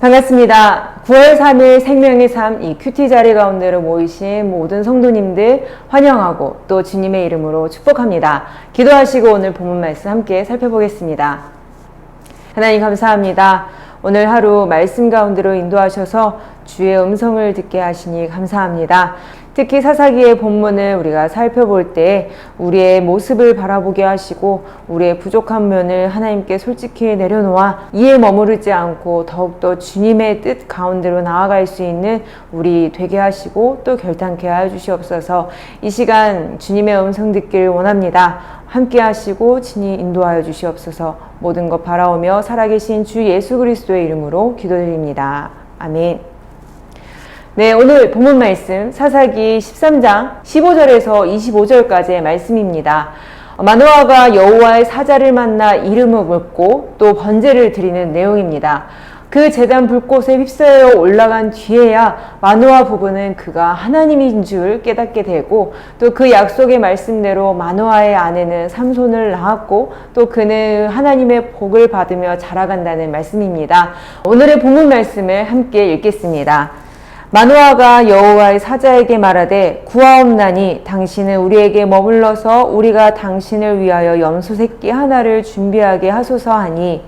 반갑습니다. 9월 3일 생명의 삶 이 큐티 자리 가운데로 모이신 모든 성도님들 환영하고 또 주님의 이름으로 축복합니다. 기도하시고 오늘 본문 말씀 함께 살펴보겠습니다. 하나님 감사합니다. 오늘 하루 말씀 가운데로 인도하셔서 주의 음성을 듣게 하시니 감사합니다. 특히 사사기의 본문을 우리가 살펴볼 때 우리의 모습을 바라보게 하시고 우리의 부족한 면을 하나님께 솔직히 내려놓아 이에 머무르지 않고 더욱더 주님의 뜻 가운데로 나아갈 수 있는 우리 되게 하시고 또 결단케 하여 주시옵소서. 이 시간 주님의 음성 듣길 원합니다. 함께 하시고 친히 인도하여 주시옵소서. 모든 것 바라오며 살아계신 주 예수 그리스도의 이름으로 기도드립니다. 아멘. 네, 오늘 본문 말씀 사사기 13장 15절에서 25절까지의 말씀입니다. 마노아가 여호와의 사자를 만나 이름을 묻고 또 번제를 드리는 내용입니다. 그 제단 불꽃에 휩싸여 올라간 뒤에야 마노아 부부는 그가 하나님인 줄 깨닫게 되고 또 그 약속의 말씀대로 마노아의 아내는 삼손을 낳았고 또 그는 하나님의 복을 받으며 자라간다는 말씀입니다. 오늘의 본문 말씀을 함께 읽겠습니다. 마노아가 여호와의 사자에게 말하되 구하옵나니 당신은 우리에게 머물러서 우리가 당신을 위하여 염소 새끼 하나를 준비하게 하소서 하니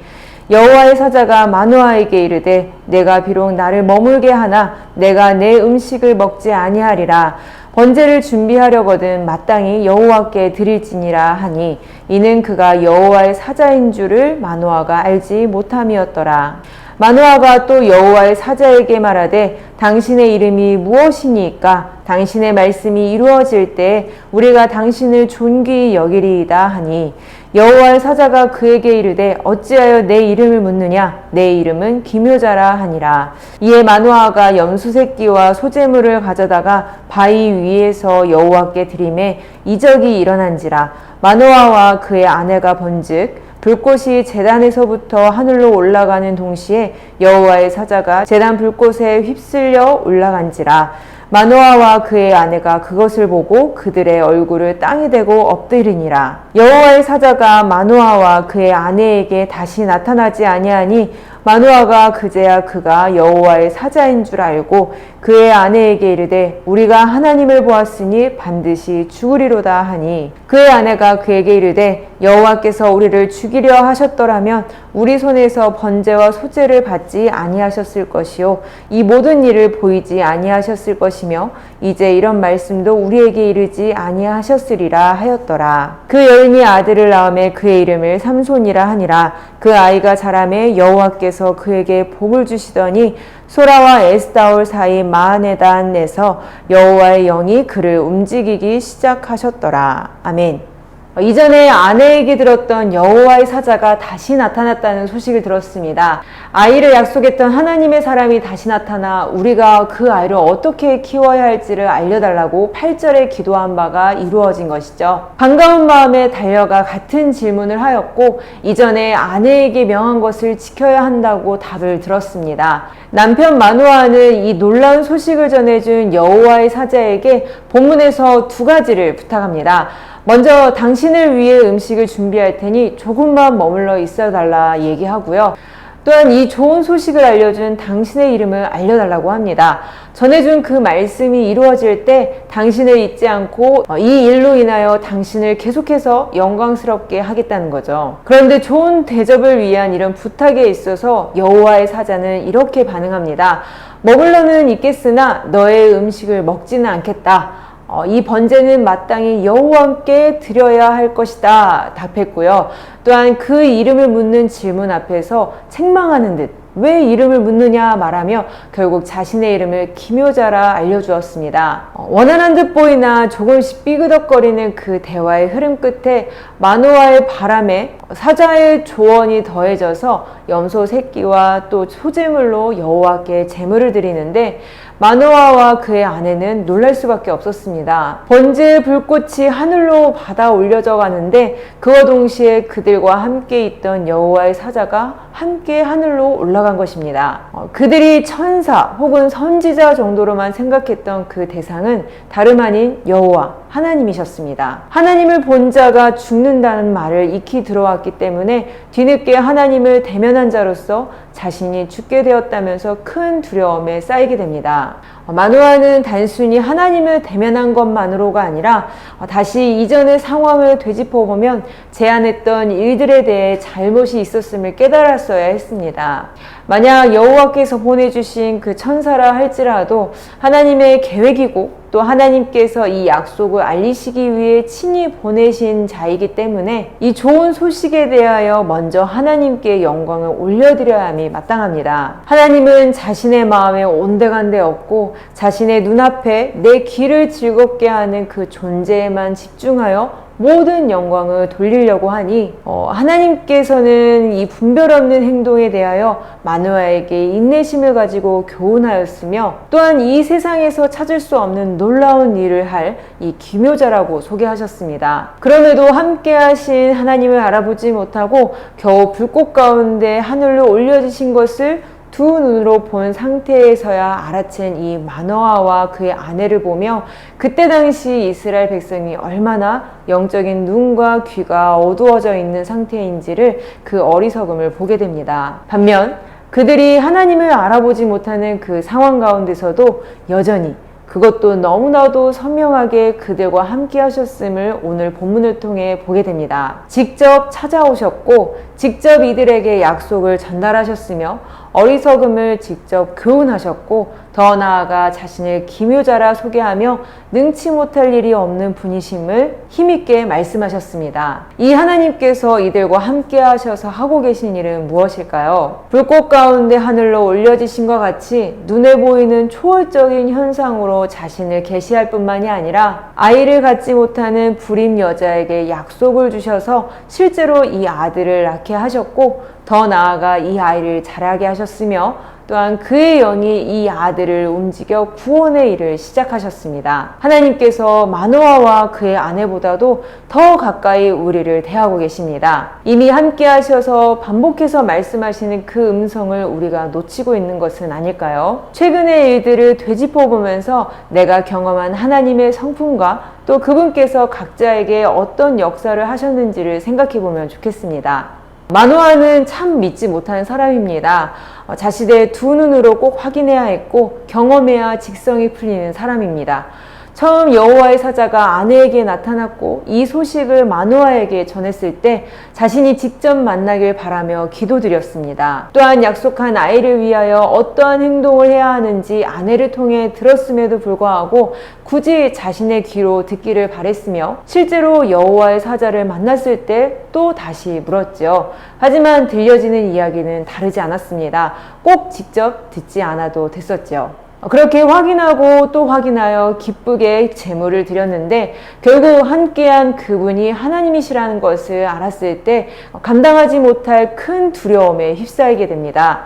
여호와의 사자가 마노아에게 이르되 내가 비록 나를 머물게 하나 내가 내 음식을 먹지 아니하리라. 번제를 준비하려거든 마땅히 여호와께 드릴지니라 하니 이는 그가 여호와의 사자인 줄을 마노아가 알지 못함이었더라. 마노아가 또 여호와의 사자에게 말하되 당신의 이름이 무엇이니까 당신의 말씀이 이루어질 때 우리가 당신을 존귀히 여기리이다 하니 여호와의 사자가 그에게 이르되 어찌하여 내 이름을 묻느냐 내 이름은 기묘자라 하니라. 이에 마노아가 염소 새끼와 소재물을 가져다가 바위 위에서 여호와께 드리매 이적이 일어난지라. 마노아와 그의 아내가 본즉 불꽃이 제단에서부터 하늘로 올라가는 동시에 여호와의 사자가 제단 불꽃에 휩쓸려 올라간지라. 마노아와 그의 아내가 그것을 보고 그들의 얼굴을 땅에 대고 엎드리니라. 여호와의 사자가 마노아와 그의 아내에게 다시 나타나지 아니하니 마노아가 그제야 그가 여호와의 사자인 줄 알고 그의 아내에게 이르되 우리가 하나님을 보았으니 반드시 죽으리로다 하니 그의 아내가 그에게 이르되 여호와께서 우리를 죽이려 하셨더라면 우리 손에서 번제와 소제를 받지 아니하셨을 것이요 이 모든 일을 보이지 아니하셨을 것이며 이제 이런 말씀도 우리에게 이르지 아니하셨으리라 하였더라. 그 여인이 아들을 낳음에 그의 이름을 삼손이라 하니라. 그 아이가 자라매 여호와께서 그에게 복을 주시더니 소라와 에스다올 사이 마하네단에서 여호와의 영이 그를 움직이기 시작하셨더라. 아멘. 이전에 아내에게 들었던 여호와의 사자가 다시 나타났다는 소식을 들었습니다. 아이를 약속했던 하나님의 사람이 다시 나타나 우리가 그 아이를 어떻게 키워야 할지를 알려달라고 8절에 기도한 바가 이루어진 것이죠. 반가운 마음에 달려가 같은 질문을 하였고 이전에 아내에게 명한 것을 지켜야 한다고 답을 들었습니다. 남편 마노아는 이 놀라운 소식을 전해준 여호와의 사자에게 본문에서 두 가지를 부탁합니다. 먼저 당신을 위해 음식을 준비할 테니 조금만 머물러 있어달라 얘기하고요. 또한 이 좋은 소식을 알려준 당신의 이름을 알려달라고 합니다. 전해준 그 말씀이 이루어질 때 당신을 잊지 않고 이 일로 인하여 당신을 계속해서 영광스럽게 하겠다는 거죠. 그런데 좋은 대접을 위한 이런 부탁에 있어서 여호와의 사자는 이렇게 반응합니다. 머물러는 있겠으나 너의 음식을 먹지는 않겠다. 이 번제는 마땅히 여호와께 드려야 할 것이다 답했고요. 또한 그 이름을 묻는 질문 앞에서 책망하는 듯 왜 이름을 묻느냐 말하며 결국 자신의 이름을 기묘자라 알려주었습니다. 원활한 듯 보이나 조금씩 삐그덕거리는 그 대화의 흐름 끝에 마노아의 바람에 사자의 조언이 더해져서 염소 새끼와 또 소제물로 여호와께 제물을 드리는데 마노아와 그의 아내는 놀랄 수밖에 없었습니다. 번제의 불꽃이 하늘로 받아 올려져 가는데 그와 동시에 그들과 함께 있던 여호와의 사자가 함께 하늘로 올라간 것입니다. 그들이 천사 혹은 선지자 정도로만 생각했던 그 대상은 다름 아닌 여호와 하나님이셨습니다. 하나님을 본 자가 죽는다는 말을 익히 들어왔기 때문에 뒤늦게 하나님을 대면한 자로서 자신이 죽게 되었다면서 큰 두려움에 쌓이게 됩니다. 마노아는 단순히 하나님을 대면한 것만으로가 아니라 다시 이전의 상황을 되짚어보면 제안했던 일들에 대해 잘못이 있었음을 깨달았어야 했습니다. 만약 여호와께서 보내주신 그 천사라 할지라도 하나님의 계획이고 또 하나님께서 이 약속을 알리시기 위해 친히 보내신 자이기 때문에 이 좋은 소식에 대하여 먼저 하나님께 영광을 올려드려야 함이 마땅합니다. 하나님은 자신의 마음에 온데간데 없고 자신의 눈앞에 내 귀를 즐겁게 하는 그 존재에만 집중하여 모든 영광을 돌리려고 하니 하나님께서는 이 분별 없는 행동에 대하여 마노아에게 인내심을 가지고 교훈하였으며 또한 이 세상에서 찾을 수 없는 놀라운 일을 할 이 기묘자라고 소개하셨습니다. 그럼에도 함께 하신 하나님을 알아보지 못하고 겨우 불꽃 가운데 하늘로 올려주신 것을 두 눈으로 본 상태에서야 알아챈 이 마노아와 그의 아내를 보며 그때 당시 이스라엘 백성이 얼마나 영적인 눈과 귀가 어두워져 있는 상태인지를 그 어리석음을 보게 됩니다. 반면 그들이 하나님을 알아보지 못하는 그 상황 가운데서도 여전히 그것도 너무나도 선명하게 그들과 함께 하셨음을 오늘 본문을 통해 보게 됩니다. 직접 찾아오셨고 직접 이들에게 약속을 전달하셨으며 어리석음을 직접 교훈하셨고 더 나아가 자신을 기묘자라 소개하며 능치 못할 일이 없는 분이심을 힘있게 말씀하셨습니다. 이 하나님께서 이들과 함께 하셔서 하고 계신 일은 무엇일까요? 불꽃 가운데 하늘로 올려지신 것 같이 눈에 보이는 초월적인 현상으로 자신을 계시할 뿐만이 아니라 아이를 갖지 못하는 불임 여자에게 약속을 주셔서 실제로 이 아들을 낳게 하셨고 더 나아가 이 아이를 자라게 하셨으며 또한 그의 영이 이 아들을 움직여 구원의 일을 시작하셨습니다. 하나님께서 마노아와 그의 아내보다도 더 가까이 우리를 대하고 계십니다. 이미 함께 하셔서 반복해서 말씀하시는 그 음성을 우리가 놓치고 있는 것은 아닐까요? 최근의 일들을 되짚어보면서 내가 경험한 하나님의 성품과 또 그분께서 각자에게 어떤 역사를 하셨는지를 생각해보면 좋겠습니다. 마노아는 참 믿지 못하는 사람입니다. 자신의 두 눈으로 꼭 확인해야 했고 경험해야 직성이 풀리는 사람입니다. 처음 여호와의 사자가 아내에게 나타났고 이 소식을 마노아에게 전했을 때 자신이 직접 만나길 바라며 기도드렸습니다. 또한 약속한 아이를 위하여 어떠한 행동을 해야 하는지 아내를 통해 들었음에도 불구하고 굳이 자신의 귀로 듣기를 바랬으며 실제로 여호와의 사자를 만났을 때 또 다시 물었죠. 하지만 들려지는 이야기는 다르지 않았습니다. 꼭 직접 듣지 않아도 됐었죠. 그렇게 확인하고 또 확인하여 기쁘게 제물을 드렸는데 결국 함께한 그분이 하나님이시라는 것을 알았을 때 감당하지 못할 큰 두려움에 휩싸이게 됩니다.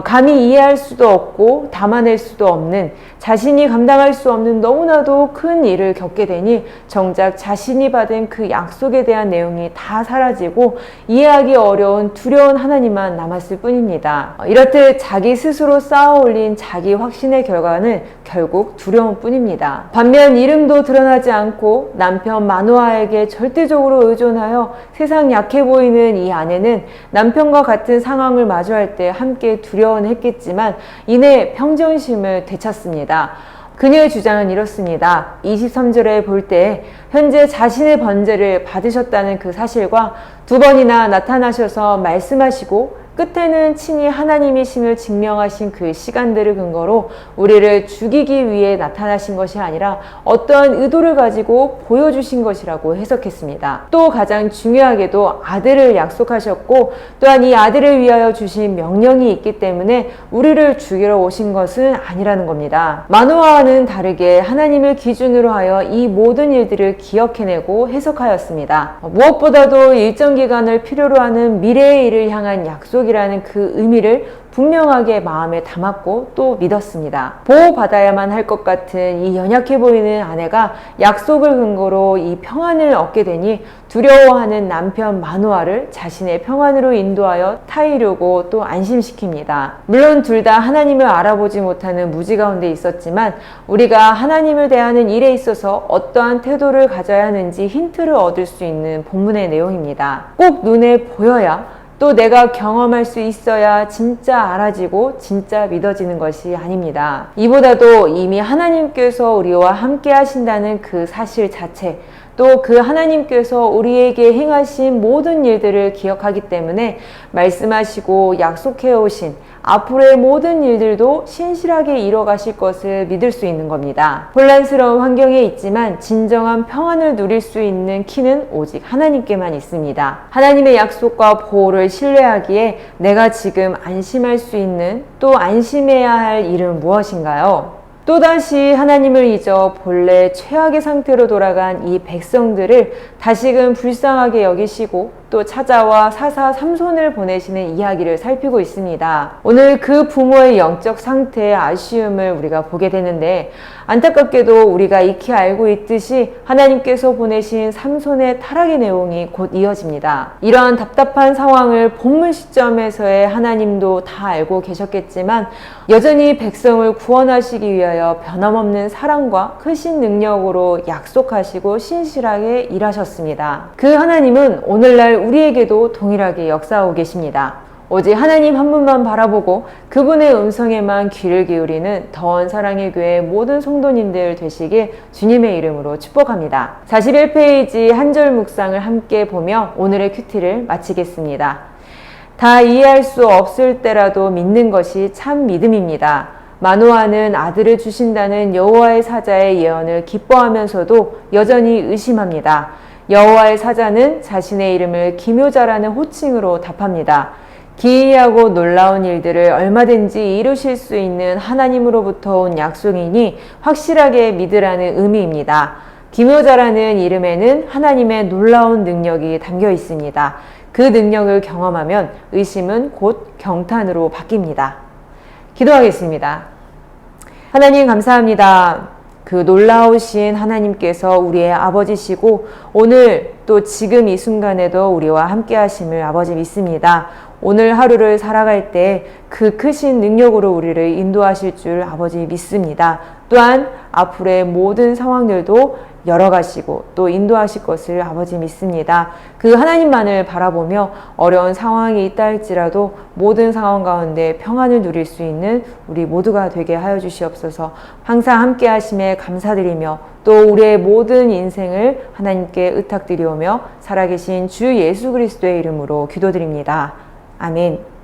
감히 이해할 수도 없고 담아낼 수도 없는 자신이 감당할 수 없는 너무나도 큰 일을 겪게 되니 정작 자신이 받은 그 약속에 대한 내용이 다 사라지고 이해하기 어려운 두려운 하나님만 남았을 뿐입니다. 이렇듯 자기 스스로 쌓아 올린 자기 확신의 결과는 결국 두려움 뿐입니다. 반면 이름도 드러나지 않고 남편 마노아에게 절대적으로 의존하여 세상 약해 보이는 이 아내는 남편과 같은 상황을 마주할 때 함께 두려워했겠지만 이내 평정심을 되찾습니다. 그녀의 주장은 이렇습니다. 23절에 볼 때 현재 자신의 번제를 받으셨다는 그 사실과 두 번이나 나타나셔서 말씀하시고 끝에는 친히 하나님이심을 증명하신 그 시간들을 근거로 우리를 죽이기 위해 나타나신 것이 아니라 어떠한 의도를 가지고 보여주신 것이라고 해석했습니다. 또 가장 중요하게도 아들을 약속하셨고 또한 이 아들을 위하여 주신 명령이 있기 때문에 우리를 죽이러 오신 것은 아니라는 겁니다. 마노아와는 다르게 하나님을 기준으로 하여 이 모든 일들을 기억해내고 해석하였습니다. 무엇보다도 일정 기간을 필요로 하는 미래의 일을 향한 약속 이라는 그 의미를 분명하게 마음에 담았고 또 믿었습니다. 보호받아야만 할 것 같은 이 연약해 보이는 아내가 약속을 근거로 이 평안을 얻게 되니 두려워하는 남편 마누아를 자신의 평안으로 인도하여 타이르고 또 안심시킵니다. 물론 둘 다 하나님을 알아보지 못하는 무지 가운데 있었지만 우리가 하나님을 대하는 일에 있어서 어떠한 태도를 가져야 하는지 힌트를 얻을 수 있는 본문의 내용입니다. 꼭 눈에 보여야 또 내가 경험할 수 있어야 진짜 알아지고 진짜 믿어지는 것이 아닙니다. 이보다도 이미 하나님께서 우리와 함께 하신다는 그 사실 자체, 또 그 하나님께서 우리에게 행하신 모든 일들을 기억하기 때문에 말씀하시고 약속해 오신 앞으로의 모든 일들도 신실하게 이뤄가실 것을 믿을 수 있는 겁니다. 혼란스러운 환경에 있지만 진정한 평안을 누릴 수 있는 키는 오직 하나님께만 있습니다. 하나님의 약속과 보호를 신뢰하기에 내가 지금 안심할 수 있는 또 안심해야 할 일은 무엇인가요? 또다시 하나님을 잊어 본래 최악의 상태로 돌아간 이 백성들을 다시금 불쌍하게 여기시고 또 찾아와 사사 삼손을 보내시는 이야기를 살피고 있습니다. 오늘 그 부모의 영적 상태의 아쉬움을 우리가 보게 되는데 안타깝게도 우리가 익히 알고 있듯이 하나님께서 보내신 삼손의 타락의 내용이 곧 이어집니다. 이러한 답답한 상황을 본문 시점에서의 하나님도 다 알고 계셨겠지만 여전히 백성을 구원하시기 위하여 변함없는 사랑과 크신 능력으로 약속하시고 신실하게 일하셨습니다. 그 하나님은 오늘날 우리에게도 동일하게 역사하고 계십니다. 오직 하나님 한 분만 바라보고 그분의 음성에만 귀를 기울이는 더원 사랑의 교회 모든 성도님들 되시길 주님의 이름으로 축복합니다. 41페이지 한 절 묵상을 함께 보며 오늘의 큐티를 마치겠습니다. 다 이해할 수 없을 때라도 믿는 것이 참 믿음입니다. 마노아는 아들을 주신다는 여호와의 사자의 예언을 기뻐하면서도 여전히 의심합니다. 여호와의 사자는 자신의 이름을 기묘자라는 호칭으로 답합니다. 기이하고 놀라운 일들을 얼마든지 이루실 수 있는 하나님으로부터 온 약속이니 확실하게 믿으라는 의미입니다. 기묘자라는 이름에는 하나님의 놀라운 능력이 담겨 있습니다. 그 능력을 경험하면 의심은 곧 경탄으로 바뀝니다. 기도하겠습니다. 하나님 감사합니다. 그 놀라우신 하나님께서 우리의 아버지시고 오늘 또 지금 이 순간에도 우리와 함께 하심을 아버지 믿습니다. 오늘 하루를 살아갈 때 그 크신 능력으로 우리를 인도하실 줄 아버지 믿습니다. 또한 앞으로의 모든 상황들도 열어가시고 또 인도하실 것을 아버지 믿습니다. 그 하나님만을 바라보며 어려운 상황이 있다 할지라도 모든 상황 가운데 평안을 누릴 수 있는 우리 모두가 되게 하여 주시옵소서. 항상 함께 하심에 감사드리며 또 우리의 모든 인생을 하나님께 의탁드리오며 살아계신 주 예수 그리스도의 이름으로 기도드립니다. 아멘.